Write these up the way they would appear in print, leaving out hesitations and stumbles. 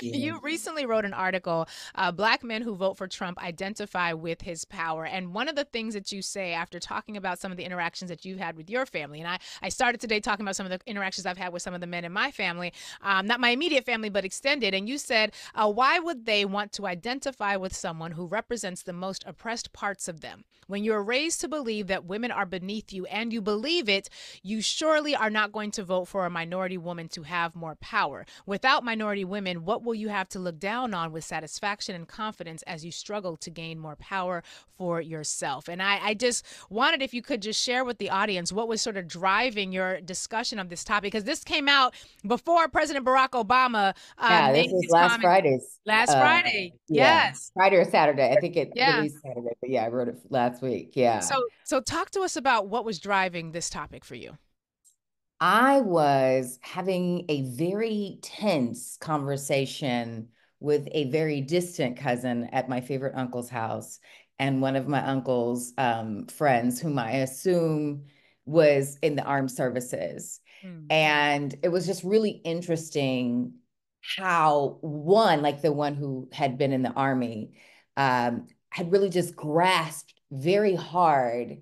You recently wrote an article, Black Men Who Vote for Trump Identify with His Power. And one of the things that you say after talking about some of the interactions that you've had with your family, and I started today talking about some of the interactions I've had with some of the men in my family, not my immediate family, but extended. And you said, why would they want to identify with someone who represents the most oppressed parts of them? When you're raised to believe that women are beneath you and you believe it, you surely are not going to vote for a minority woman to have more power. Without minority women, what will you have to look down on with satisfaction and confidence as you struggle to gain more power for yourself? And I just wanted, if you could just share with the audience what was sort of driving your discussion of this topic, because this came out before President Barack Obama Yeah, this made was his last comments Friday's. last Friday. Yeah, Yes. Friday or Saturday. I think it Yeah. released Saturday, but yeah, I wrote it last week. Yeah. So talk to us about what was driving this topic for you. I was having a very tense conversation with a very distant cousin at my favorite uncle's house, and one of my uncle's friends, whom I assume was in the armed services. Mm. And it was just really interesting how one, like the one who had been in the army, had really just grasped very hard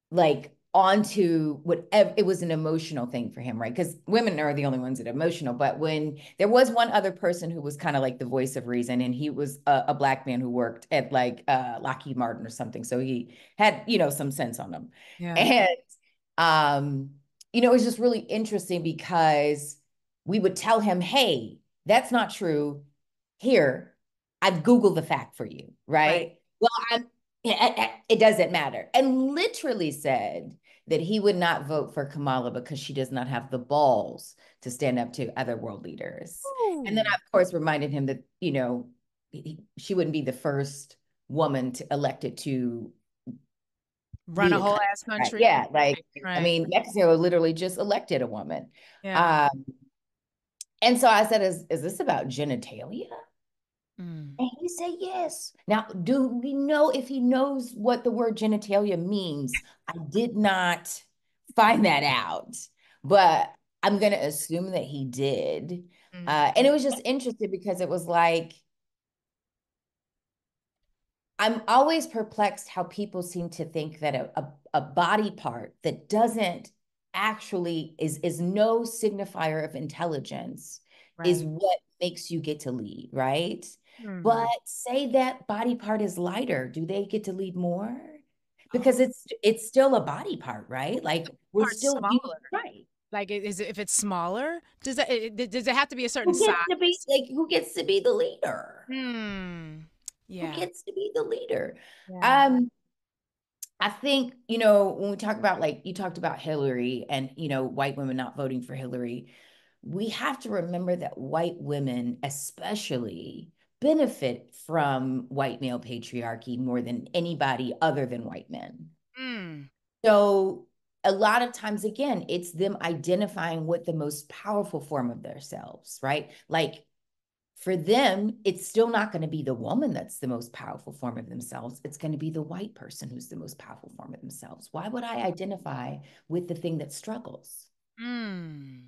like onto whatever. It was an emotional thing for him, right? Because women are the only ones that are emotional. But when there was one other person who was kind of like the voice of reason, and he was a black man who worked at like Lockheed Martin or something, so he had some sense on him. Yeah. And um it was just really interesting because we would tell him, hey, that's not true. Here, I've Googled the fact for you, Right. right? Well, it doesn't matter. And literally said that he would not vote for Kamala because she does not have the balls to stand up to other world leaders. And then I, Ooh. of course, reminded him that, she wouldn't be the first woman elected to Run lead a a whole country. ass Right? country. Yeah. Like, Right. I Right. mean, Mexico literally just elected a woman. Yeah. Um, and so I said, is this about genitalia? Mm. And he said yes. Now, do we know if he knows what the word genitalia means? I did not find that out, but I'm going to assume that he did. Mm. And it was just interesting because it was like, I'm always perplexed how people seem to think that a body part that doesn't actually is no signifier of intelligence is Right. what makes you get to lead, right? But Mm. say that body part is lighter, do they get to lead more? Because it's still a body part, right? Like we're Part still using, smaller. right? Like, is it, if it's smaller, does it have to be a certain Who size? gets to be like who gets to be the leader? Hmm. Who Yeah. gets to be the leader? Yeah. Um, I think, when we talk about like you talked about Hillary and, white women not voting for Hillary, we have to remember that white women, especially, benefit from white male patriarchy more than anybody other than white men. Mm. So, a lot of times, again, it's them identifying with the most powerful form of themselves, right? Like for them, it's still not going to be the woman that's the most powerful form of themselves. It's going to be the white person who's the most powerful form of themselves. Why would I identify with the thing that struggles? Mm.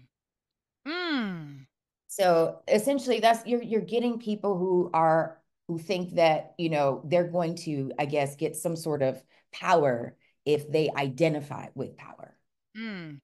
Mm. So essentially, that's you're getting people who think that they're going to, I guess, get some sort of power if they identify with power. Mm.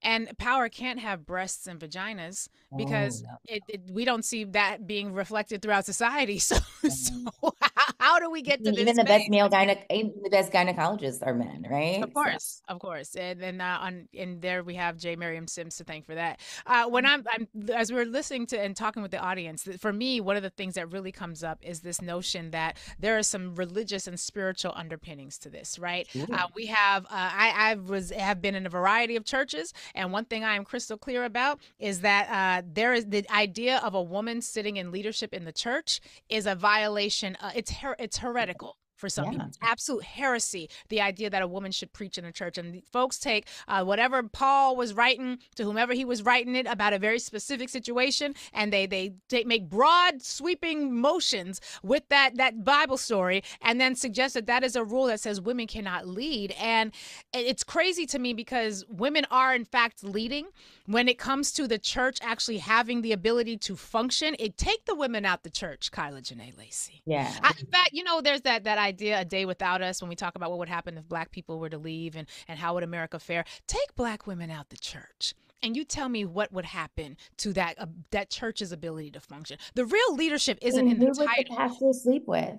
And power can't have breasts and vaginas Oh because no. we don't see that being reflected throughout society. So, so Um, how do we I get to mean, this even the best space? even the best gynecologists are men, right? So. Of course, and then and there we have J. Miriam Sims to thank for that. When I'm as we were listening to and talking with the audience, for me, one of the things that really comes up is this notion that there are some religious and spiritual underpinnings to this, right? Sure. We have have been in a variety of churches, and one thing I am crystal clear about is that there is the idea of a woman sitting in leadership in the church is a violation. It's heretical for some people. Yeah. It's absolute heresy, the idea that a woman should preach in a church. And folks take whatever Paul was writing to whomever he was writing it about a very specific situation, and they make broad sweeping motions with that Bible story, and then suggest that that is a rule that says women cannot lead. And it's crazy to me because women are in fact leading when it comes to the church actually having the ability to function. It take the women out the church, Kyla, Jenee, Lacey. Yeah. In fact, there's that idea, a day without us, when we talk about what would happen if black people were to leave and how would America fare. Take black women out the church, and you tell me what would happen to that church's ability to function. The real leadership isn't in the Who would the title. pastor sleep with?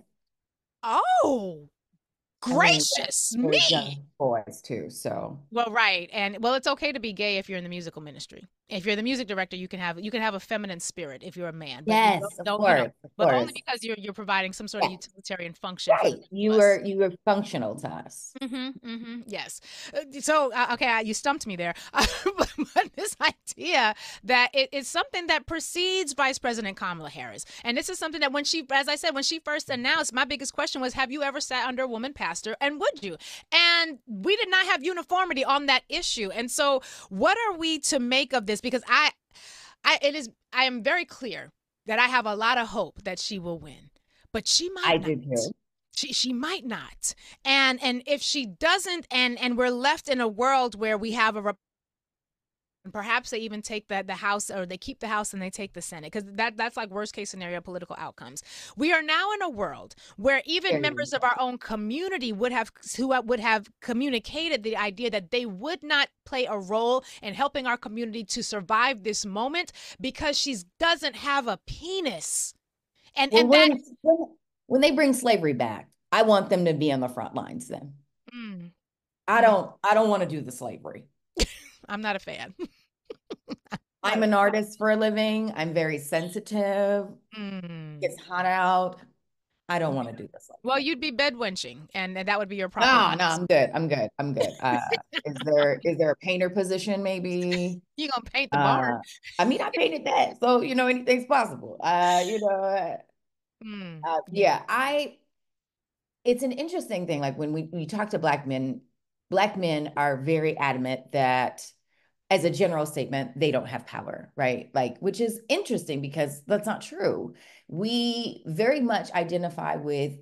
Oh, I mean, gracious there's me. young boys too, so. Well, right. And well, it's okay to be gay if you're in the musical ministry. If you're the music director, you can have a feminine spirit if you're a man, but you Yes, of don't, course, of but only course. because you're providing some sort of Yeah, utilitarian function for the right. rest You of us. were functional to us. Yes. So, okay, you stumped me there. But this idea that it is something that precedes Vice President Kamala Harris. And this is something that as I said, when she first announced, my biggest question was, have you ever sat under a woman pastor? And would you? And we did not have uniformity on that issue. And so what are we to make of this? Because I am very clear that I have a lot of hope that she will win, but she might I not. do too. She might not. And if she doesn't, and we're left in a world where we have and perhaps they even take the House, or they keep the House and they take the Senate, because that's like worst case scenario political outcomes. We are now in a world where even members of our own community would have communicated the idea that they would not play a role in helping our community to survive this moment because she doesn't have a penis. And Well, and that when they bring slavery back, I want them to be on the front lines then. mm, I mm, don't want to do the slavery. I'm not a fan. I'm an artist for a living. I'm very sensitive. Mm. It's hot out. I don't want to do this. Well, you'd be bedwenching, and that would be your proper No, no, use. I'm good. I'm good. I'm good. Is there a painter position maybe? You're gonna paint the barn. I mean, I painted that, so anything's possible. Yeah. Yeah, it's an interesting thing. Like when we talk to black men are very adamant that, as a general statement, they don't have power, right? Like, which is interesting because that's not true. We very much identify with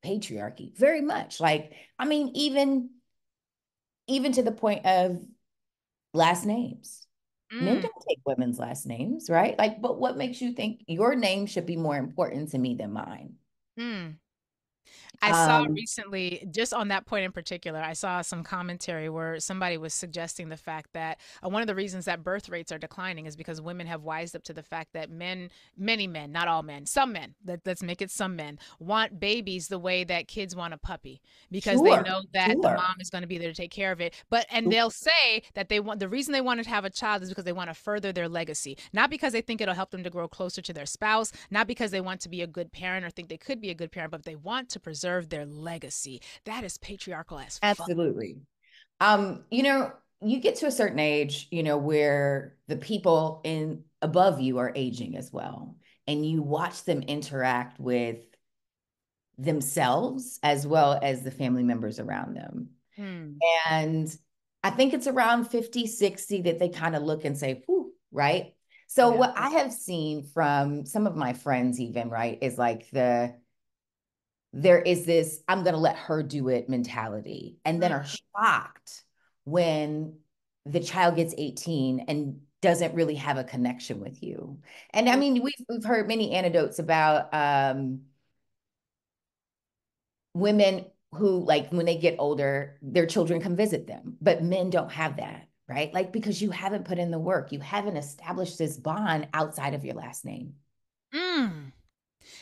patriarchy, very much. Like, I mean, even to the point of last names. Men Mm. don't take women's last names, right? Like, but what makes you think your name should be more important to me than mine? Mm. I saw Um, recently, just on that point in particular, I saw some commentary where somebody was suggesting the fact that one of the reasons that birth rates are declining is because women have wised up to the fact that many men, not all men, some men, let's make it some men, want babies the way that kids want a puppy, because they sure, know that the sure. mom is going to be there to take care of it. And they'll say that the reason they want to have a child is because they want to further their legacy, not because they think it'll help them to grow closer to their spouse, not because they want to be a good parent or think they could be a good parent, but they want to preserve their legacy. That is patriarchal as fuck. Absolutely. You get to a certain age, where the people in above you are aging as well, and you watch them interact with themselves as well as the family members around them. Hmm. And I think it's around 50, 60 that they kind of look and say, whew, right? So Yeah. what I have seen from some of my friends even, right, is like there is this I'm going to let her do it mentality, and then Mm. are shocked when the child gets 18 and doesn't really have a connection with you. And I mean, we've heard many anecdotes about women who, like, when they get older, their children come visit them, but men don't have that, right? Like, because you haven't put in the work, you haven't established this bond outside of your last name. Mm.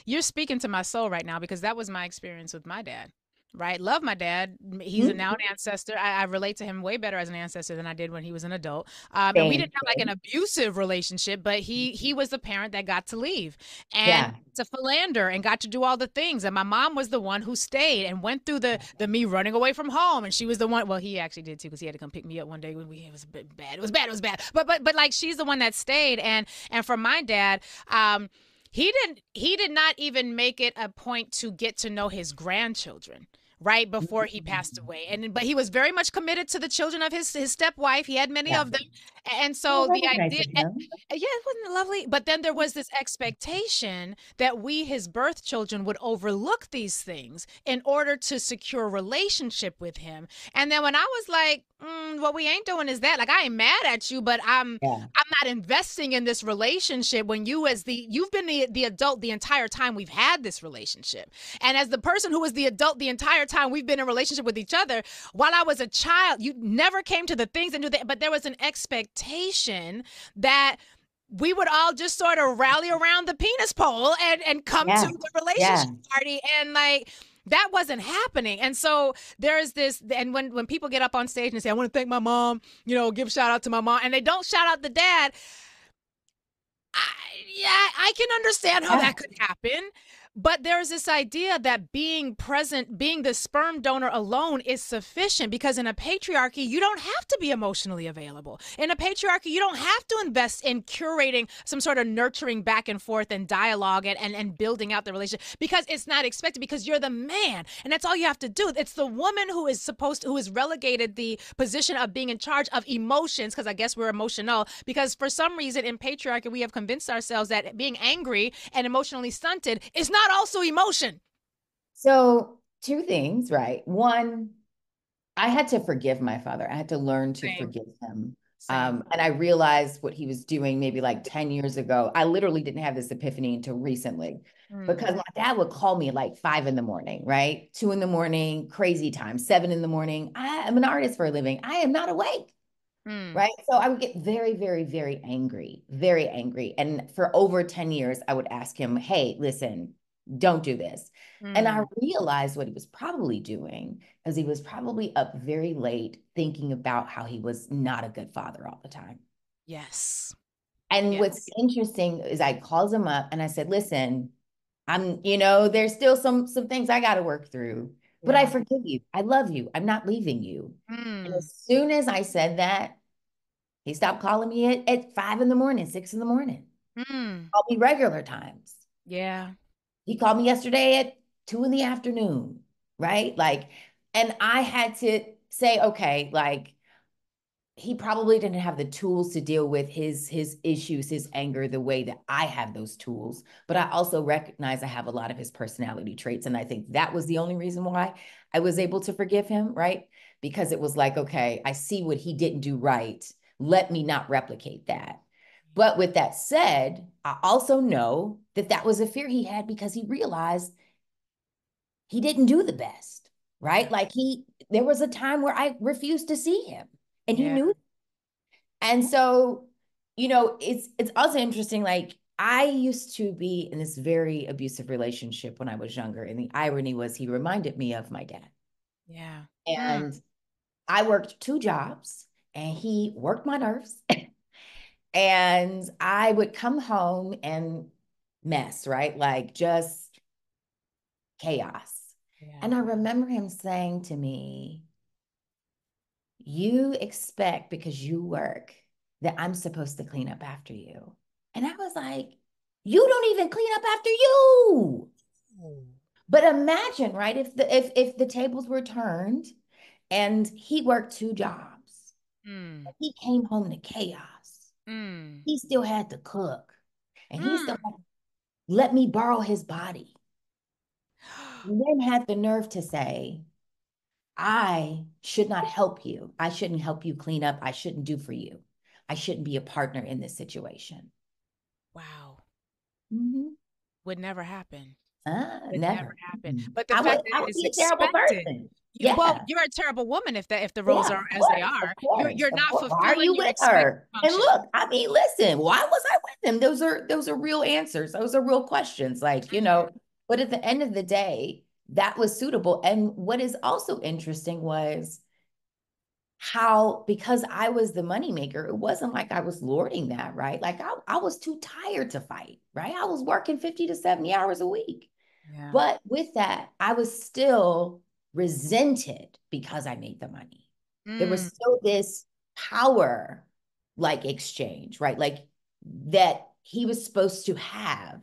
You're speaking to my soul right now, because that was my experience with my dad. Right. Love my dad. He's now an ancestor. I relate to him way better as an ancestor than I did when he was an adult. And we Same, didn't have like an abusive relationship, but he was the parent that got to leave and yeah. to philander and got to do all the things. And my mom was the one who stayed and went through the me running away from home. And she was the one. Well, he actually did too, because he had to come pick me up one day when it was a bit bad. It was bad. It was bad. But like, she's the one that stayed. And for my dad, he did not even make it a point to get to know his grandchildren right before he passed away. And but he was very much committed to the children of his stepwife. He had many Yeah. of them. And Oh, so that the was nice idea, of him. yeah, wasn't it lovely? But then there was this expectation that we, his birth children, would overlook these things in order to secure a relationship with him. And then when I was like, what we ain't doing is that. Like, I ain't mad at you, but Yeah. I'm not investing in this relationship when you've been the adult the entire time we've had this relationship. And as the person who was the adult the entire time we've been in a relationship with each other, while I was a child, you never came to the things and do that. But there was an expectation that we would all just sort of rally around the penis pole and come to Yeah. the Yeah. relationship party. And like, that wasn't happening. And so there's this, and when people get up on stage and say, I want to thank my mom, give shout out to my mom, and they don't shout out the dad, I, yeah, I can understand how Yeah. that could happen. But there's this idea that being present, being the sperm donor alone is sufficient, because in a patriarchy, you don't have to be emotionally available. In a patriarchy, you don't have to invest in curating some sort of nurturing back and forth and dialogue and building out the relationship, because it's not expected, because you're the man and that's all you have to do. It's the woman who is relegated the position of being in charge of emotions, because I guess we're emotional, because for some reason in patriarchy, we have convinced ourselves that being angry and emotionally stunted is not also emotion. So, two things, right? One, I had to forgive my father. I had to learn to Same. forgive him. Same. And I realized what he was doing maybe like 10 years ago. I literally didn't have this epiphany until recently, Mm, because my dad would call me at like 5 in the morning, right? 2 in the morning, crazy time, 7 in the morning. I am an artist for a living. I am not awake. mm, Right. So I would get very, very, very angry, very angry. And for over 10 years, I would ask him, hey, listen, don't do this. And I mm. realized what he was probably doing, because he was probably up very late thinking about how he was not a good father all the time. Yes. And what's Yes. interesting is I called him up and I said, listen, there's still some things I got to work through, but I Yeah. forgive you. I love you. I'm not leaving you. And Mm, as soon as I said that, he stopped calling me at 5 in the morning, 6 in the morning. mm. Called me regular times. Yeah. He called me yesterday at 2 in the afternoon, right? Like, and I had to say, okay, like, he probably didn't have the tools to deal with his issues, his anger, the way that I have those tools. But I also recognize I have a lot of his personality traits. And I think that was the only reason why I was able to forgive him, right? Because it was like, okay, I see what he didn't do right. Let me not replicate that. But with that said, I also know that that was a fear he had, because he realized he didn't do the best, Yeah. right? Like, there was a time where I refused to see him, and he Yeah. knew. And so, it's also interesting. Like, I used to be in this very abusive relationship when I was younger. And the irony was, he reminded me of my dad. Yeah. Mm, And I worked two jobs and he worked my nerves. And I would come home and mess, right? Like, just chaos. yeah. And I remember him saying to me, you expect because you work that I'm supposed to clean up after you. And I was like, you don't even clean up after you. Oh. But imagine, right? If the tables were turned and he worked two jobs, Mm, he came home to chaos. mm, He still had to cook, and he still mm. had to let me borrow his body. And then had the nerve to say, I should not help you. I shouldn't help you clean up. I shouldn't do for you. I shouldn't be a partner in this situation. Wow. Mhm. Would never happen. Would never Never. happen. Mm-mm. But the I would fact that I it would is be a terrible expected. person. Well, Yeah. you're a terrible woman if the roles Yeah, are as they are. of course, You're of not course. Why are fulfilling you your with expected her? And function. look, I mean, listen, why was I with him? Those are real answers. Those are real questions. Like, but at the end of the day, that was suitable. And what is also interesting was how, because I was the moneymaker, it wasn't like I was lording that, right? Like, I was too tired to fight, right? I was working 50 to 70 hours a week. Yeah. But with that, I was still resented because I made the money. There Mm, was still this power like exchange, right? Like, that he was supposed to have.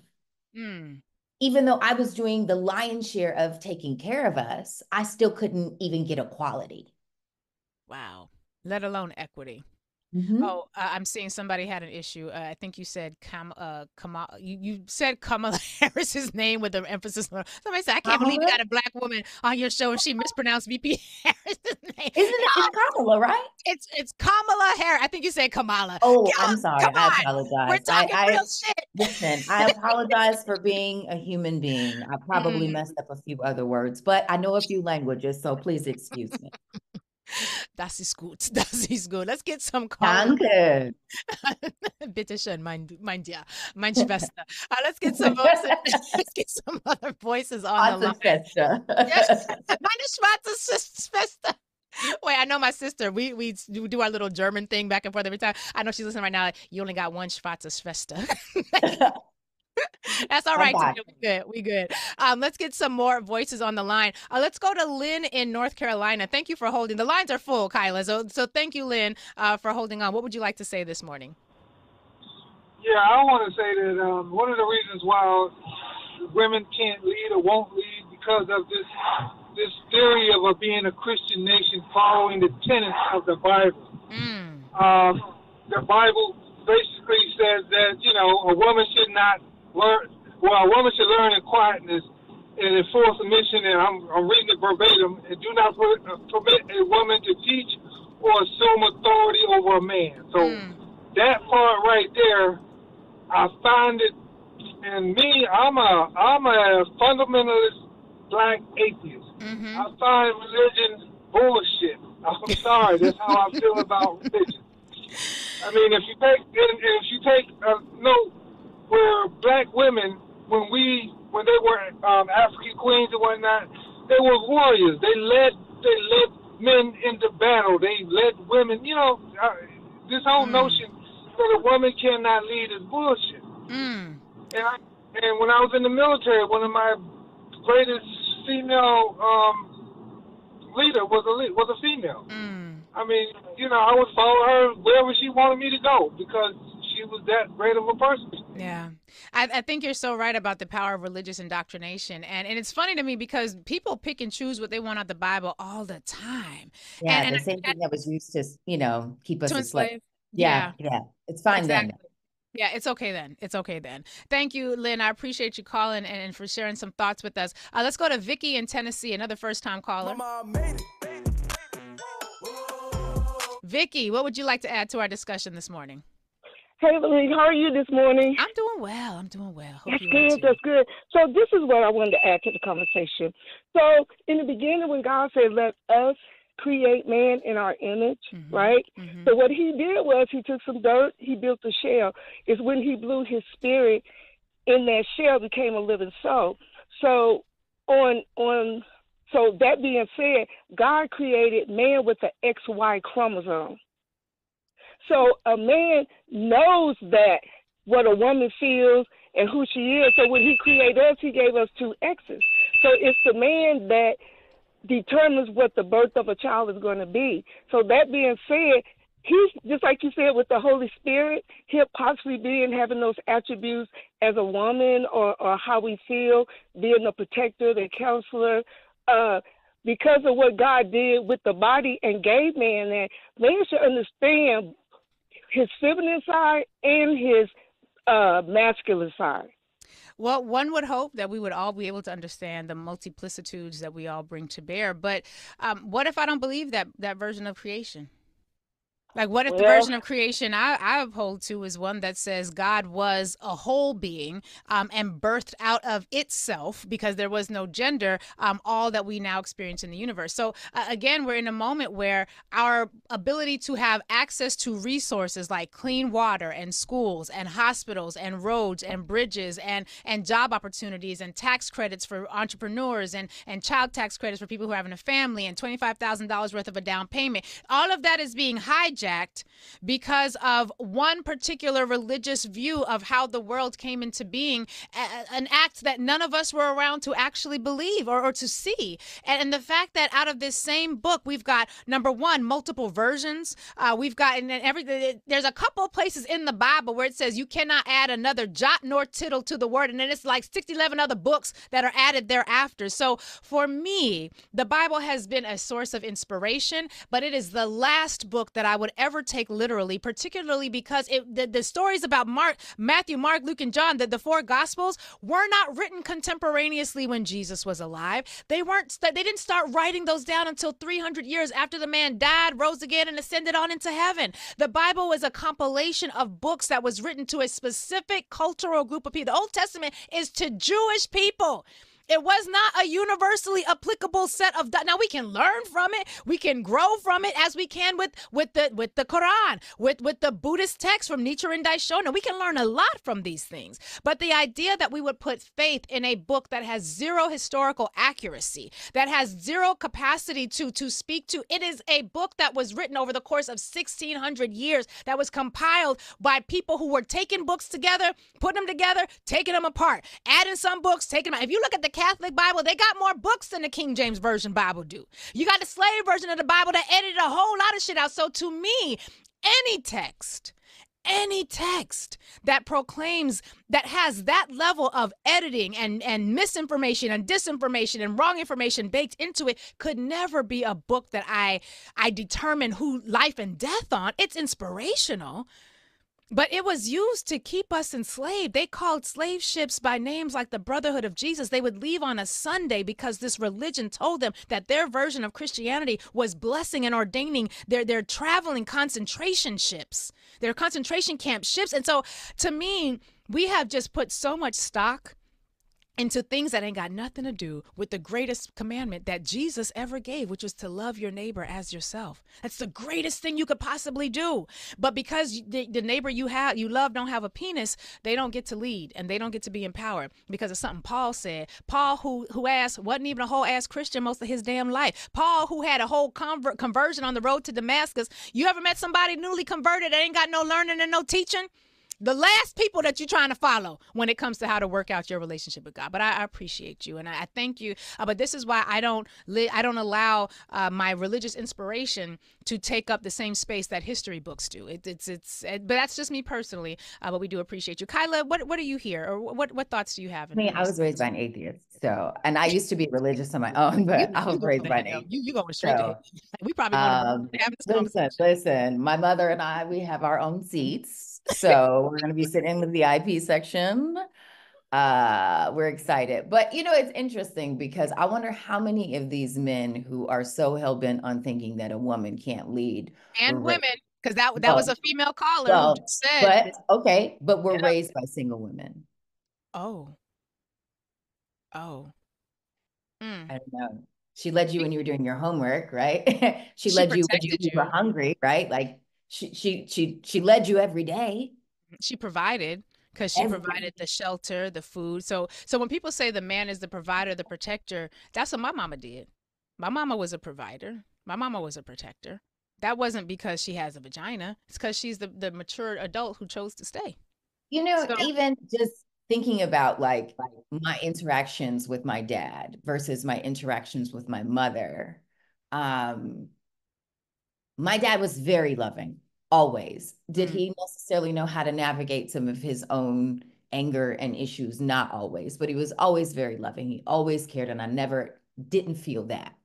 Mm. Even though I was doing the lion's share of taking care of us, I still couldn't even get equality. Wow. Let alone equity. Mm-hmm. Oh, I'm seeing somebody had an issue. I think you said Kamala. You said Kamala Harris's name with an emphasis on. Somebody said, "I can't believe you Kamala? got a black woman on your show and she mispronounced VP Harris's name." Isn't it? It's Kamala, right? It's Kamala Harris. I think you said Kamala. Oh, I'm Come, sorry. come I on, we're apologize. talking real shit. Listen, I apologize for being a human being. I probably Mm, messed up a few other words, but I know a few languages, so please excuse me. das ist gut. Das ist gut. Let's get some callers. Danke. Bitte schön, mein Schwester. Let's get some voices. Let's get some other voices on the line. Schwester. Yes, meine schwarze Schwester. Wait, I know my sister. We do our little German thing back and forth every time. I know she's listening right now. Like, you only got one schwarze Schwester. That's all right. We good. We good. Let's get some more voices on the line. Let's go to Lynn in North Carolina. Thank you for holding. The lines are full, Kyla. So thank you, Lynn, for holding on. What would you like to say this morning? Yeah, I want to say that one of the reasons why women can't lead or won't lead because of this theory of being a Christian nation following the tenets of the Bible. The Bible basically says that a woman should not learn. Well, a woman should learn in quietness and in full submission. And I'm reading it verbatim. And do not permit a woman to teach or assume authority over a man. So that part right there, I find it. And me, I'm a fundamentalist black atheist. I find religion bullshit. I'm sorry, that's how I feel about religion. I mean, if you take note where black women, when they were African queens and whatnot, they were warriors. They led men into battle. They led women. This whole notion that a woman cannot lead is bullshit. And when I was in the military, one of my greatest female leader was a female. I mean, I would follow her wherever she wanted me to go because she was that great of a person. Yeah. I think you're so right about the power of religious indoctrination. And it's funny to me because people pick and choose what they want out of the Bible all the time. Yeah, and the same thing that was used to, keep us to enslaved. enslave. Yeah. It's fine exactly. then. Yeah, it's okay then. It's okay then. Thank you, Lynn. I appreciate you calling and for sharing some thoughts with us. Let's go to Vicky in Tennessee, another first-time caller. Vicky, what would you like to add to our discussion this morning? Hey, Lurie, how are you this morning? I'm doing well. Hope That's you good. are too. That's good. So this is what I wanted to add to the conversation. So in the beginning, when God said, "Let us create man in our image," right? So what he did was he took some dirt, he built a shell. It's when he blew his spirit in that shell became a living soul. So so that being said, God created man with the XY chromosome. So a man knows that what a woman feels and who she is. So when he created us, he gave us two X's. So it's the man that determines what the birth of a child is going to be. So that being said, he's just like you said with the Holy Spirit, he'll possibly be having those attributes as a woman or how we feel, being a protector, the counselor, because of what God did with the body and gave man that. Man should understand his feminine side and his masculine side. Well, one would hope that we would all be able to understand the multiplicitudes that we all bring to bear. But what if I don't believe that version of creation? Like, what if the version of creation I uphold to is one that says God was a whole being and birthed out of itself, because there was no gender, all that we now experience in the universe. So, again, we're in a moment where our ability to have access to resources like clean water and schools and hospitals and roads and bridges and job opportunities and tax credits for entrepreneurs and child tax credits for people who are having a family and $25,000 worth of a down payment, all of that is being hijacked hijacked because of one particular religious view of how the world came into being, an act that none of us were around to actually believe or to see. And the fact that out of this same book, we've got, number one, multiple versions. We've got, and there's a couple of places in the Bible where it says you cannot add another jot nor tittle to the word. And then it's like 11 other books that are added thereafter. So for me, the Bible has been a source of inspiration, but it is the last book that I would ever take literally, particularly because the stories about Matthew, Mark, Luke, and John, the four Gospels, were not written contemporaneously when Jesus was alive. They didn't start writing those down until 300 years after the man died, rose again, and ascended on into heaven. The Bible is a compilation of books that was written to a specific cultural group of people. The Old Testament is to Jewish people. It was not a universally applicable set of. Now we can learn from it. We can grow from it as we can with the Quran, with the Buddhist text from Nichiren Daishonin. We can learn a lot from these things. But the idea that we would put faith in a book that has zero historical accuracy, that has zero capacity to speak to, it is a book that was written over the course of 1,600 years, that was compiled by people who were taking books together, putting them together, taking them apart, adding some books, taking them out. If you look at the Catholic Bible, they got more books than the King James Version Bible do. You got the slave version of the Bible that edited a whole lot of shit out. So to me, any text that proclaims, that has that level of editing and misinformation and disinformation and wrong information baked into it could never be a book that I determine who life and death on. It's inspirational. But it was used to keep us enslaved. They called slave ships by names like the Brotherhood of Jesus. They would leave on a Sunday because this religion told them that their version of Christianity was blessing and ordaining their traveling concentration ships, their concentration camp ships. And so to me, we have just put so much stock into things that ain't got nothing to do with the greatest commandment that Jesus ever gave, which was to love your neighbor as yourself. That's the greatest thing you could possibly do. But because the neighbor you love don't have a penis, they don't get to lead and they don't get to be in power because of something Paul said. Paul, who wasn't even a whole ass Christian most of his damn life. Paul, who had a whole conversion on the road to Damascus. You ever met somebody newly converted that ain't got no learning and no teaching? The last people that you're trying to follow when it comes to how to work out your relationship with God. But I appreciate you and I thank you. But this is why I don't allow my religious inspiration to take up the same space that history books do. But that's just me personally. But we do appreciate you, Kyla. What do you hear, or what thoughts do you have? I mean, I was raised by an atheist, and I used to be religious on my own, but I was raised by an atheist. You going straight to hell. We probably going to have this conversation. Listen, my mother and I, we have our own seats. So we're going to be sitting in the VIP section. We're excited. But, it's interesting because I wonder how many of these men who are so hell-bent on thinking that a woman can't lead. And women, because that was a female caller who just said. But we're raised by single women. Oh. I don't know. She led you when you were doing your homework, right? she led you when you were hungry, right? Like, she led you every day. She provided, because she provided the shelter, the food. So when people say the man is the provider, the protector, that's what my mama did. My mama was a provider. My mama was a protector. That wasn't because she has a vagina. It's because she's the mature adult who chose to stay. Even just thinking about like my interactions with my dad versus my interactions with my mother. My dad was very loving, always. Did he necessarily know how to navigate some of his own anger and issues? Not always, but he was always very loving. He always cared, and I never didn't feel that.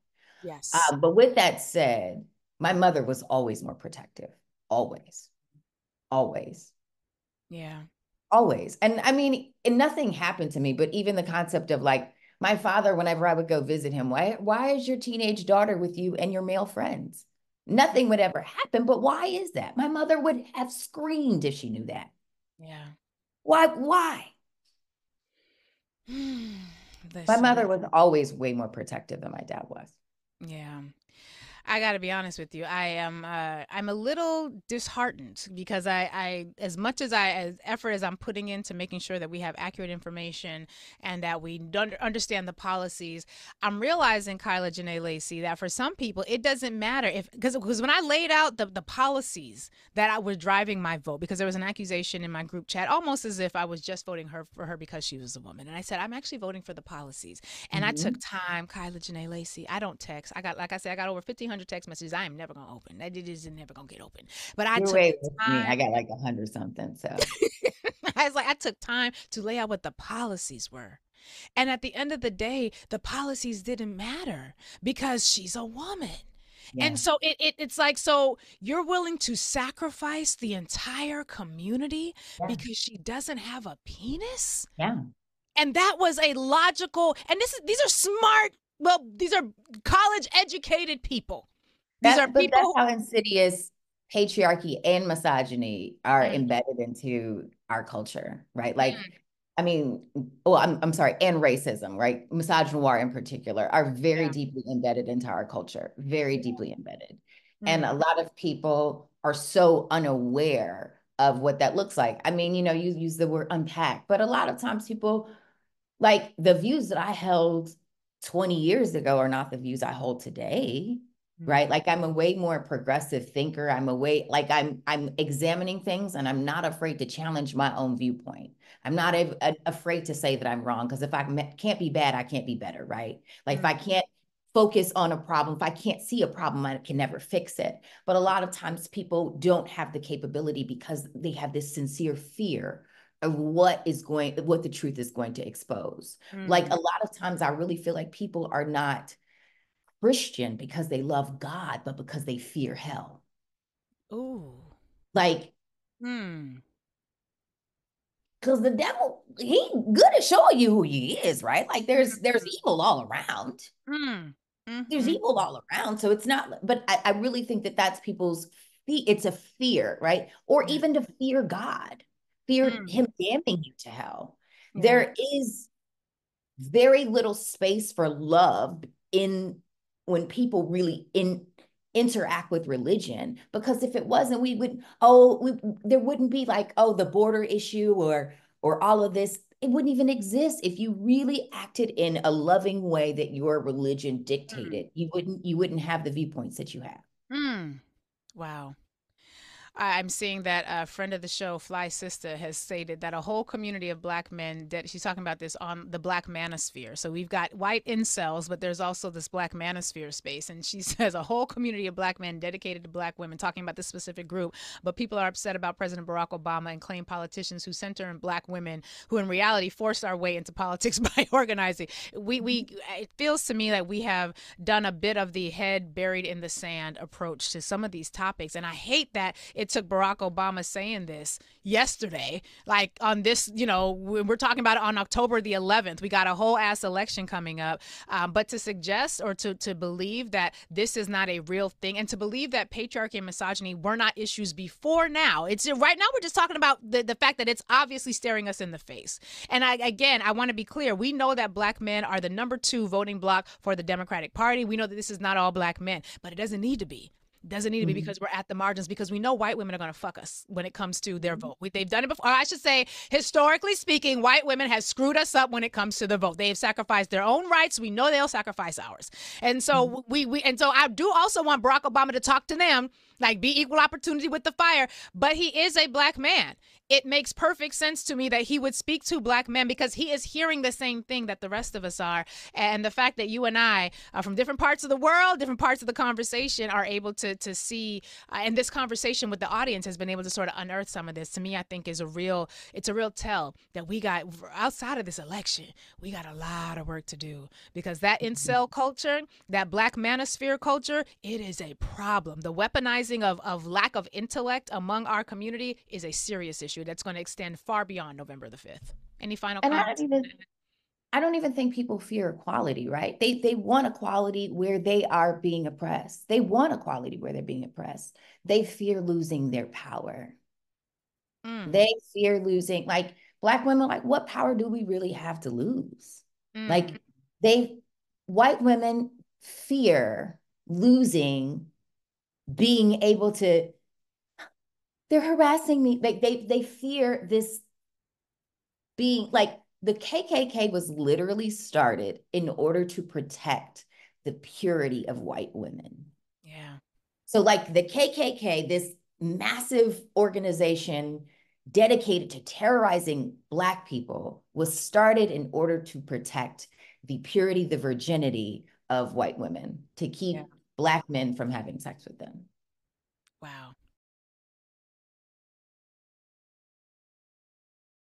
Yes. But with that said, my mother was always more protective. Always. Yeah. Always. And I mean, and nothing happened to me, but even the concept of like my father, whenever I would go visit him, why is your teenage daughter with you and your male friends? Nothing would ever happen, but why is that? My mother would have screamed if she knew that. Yeah. Why? My mother was always way more protective than my dad was. Yeah. I got to be honest with you. I'm a little disheartened because as much as effort as I'm putting into making sure that we have accurate information and that we understand the policies, I'm realizing, Kyla, Jenee, Lacey, that for some people it doesn't matter because when I laid out the policies that were driving my vote, because there was an accusation in my group chat, almost as if I was just voting for her because she was a woman, and I said I'm actually voting for the policies, and I took time, Kyla, Jenee, Lacey. I don't text. Like I said, I got over 1,500 text messages. I am never gonna open. That it is never gonna get open. But I You're took way the with me. I time. got like 100 something. So I took time to lay out what the policies were. And at the end of the day, the policies didn't matter because she's a woman. yeah. And so it's like, so you're willing to sacrifice the entire community because she doesn't have a penis? Yeah. And that was a logical, and these are smart, well, these are college educated people. These are But people. that's how insidious patriarchy and misogyny are embedded into our culture, right? Like, I mean, well, I'm sorry, and racism, right? Misogynoir in particular are very deeply embedded into our culture, very deeply embedded. And a lot of people are so unaware of what that looks like. I mean, you know, you use the word unpack, but a lot of times people, like the views that I held 20 years ago are not the views I hold today, right? Like I'm a way more progressive thinker. I'm examining things and I'm not afraid to challenge my own viewpoint. I'm not afraid to say that I'm wrong, because if I can't be bad, I can't be better, right? Like if I can't focus on a problem, if I can't see a problem, I can never fix it. But a lot of times people don't have the capability because they have this sincere fear of what the truth is going to expose. Like a lot of times I really feel like people are not Christian because they love God, but because they fear hell. Ooh. Like, because the devil, he good at showing you who he is, right? Like there's evil all around. There's evil all around. So it's not, but I really think that that's people's it's a fear, right? Or even to fear God, fear him damning you to hell. There is very little space for love in when people really interact with religion, because if it wasn't, there wouldn't be like, oh, the border issue or all of this. It wouldn't even exist if you really acted in a loving way that your religion dictated. You wouldn't have the viewpoints that you have. Wow. I'm seeing that a friend of the show, Fly Sister, has stated that a whole community of black men, that she's talking about this on the black manosphere. So we've got white incels, but there's also this black manosphere space. And she says a whole community of black men dedicated to black women, talking about this specific group. But people are upset about President Barack Obama and claim politicians who center in black women, who in reality forced our way into politics by organizing. It feels to me like we have done a bit of the head buried in the sand approach to some of these topics. And I hate that it took Barack Obama saying this yesterday, like on this, we're talking about it on October the 11th. We got a whole ass election coming up. But to suggest or to believe that this is not a real thing, and to believe that patriarchy and misogyny were not issues before now. It's right now we're just talking about the fact that it's obviously staring us in the face. And I want to be clear. We know that black men are the number 2 voting bloc for the Democratic Party. We know that this is not all black men, but it doesn't need to be. Doesn't need to be, because we're at the margins, because we know white women are going to fuck us when it comes to their vote. They've done it before. Or I should say, historically speaking, white women have screwed us up when it comes to the vote. They have sacrificed their own rights. We know they'll sacrifice ours. And so so I do also want Barack Obama to talk to them, like be equal opportunity with the fire. But he is a black man. It makes perfect sense to me that he would speak to black men, because he is hearing the same thing that the rest of us are. And the fact that you and I are from different parts of the world, different parts of the conversation, are able to see, and this conversation with the audience has been able to sort of unearth some of this, to me, I think it's a real tell that we got, outside of this election, we got a lot of work to do, because that incel culture, that black manosphere culture, it is a problem. The weaponizing of lack of intellect among our community is a serious issue that's going to extend far beyond November the 5th. Any final comments? I don't even think people fear equality, right? They want equality where they are being oppressed. They want equality where they're being oppressed. They fear losing their power. They fear losing, like black women, like what power do we really have to lose? Like white women fear losing being able to, they're harassing me. Like they fear this being like the KKK was literally started in order to protect the purity of white women. Yeah. So like the KKK, this massive organization dedicated to terrorizing Black people, was started in order to protect the purity, the virginity of white women, to keep Black men from having sex with them. Wow.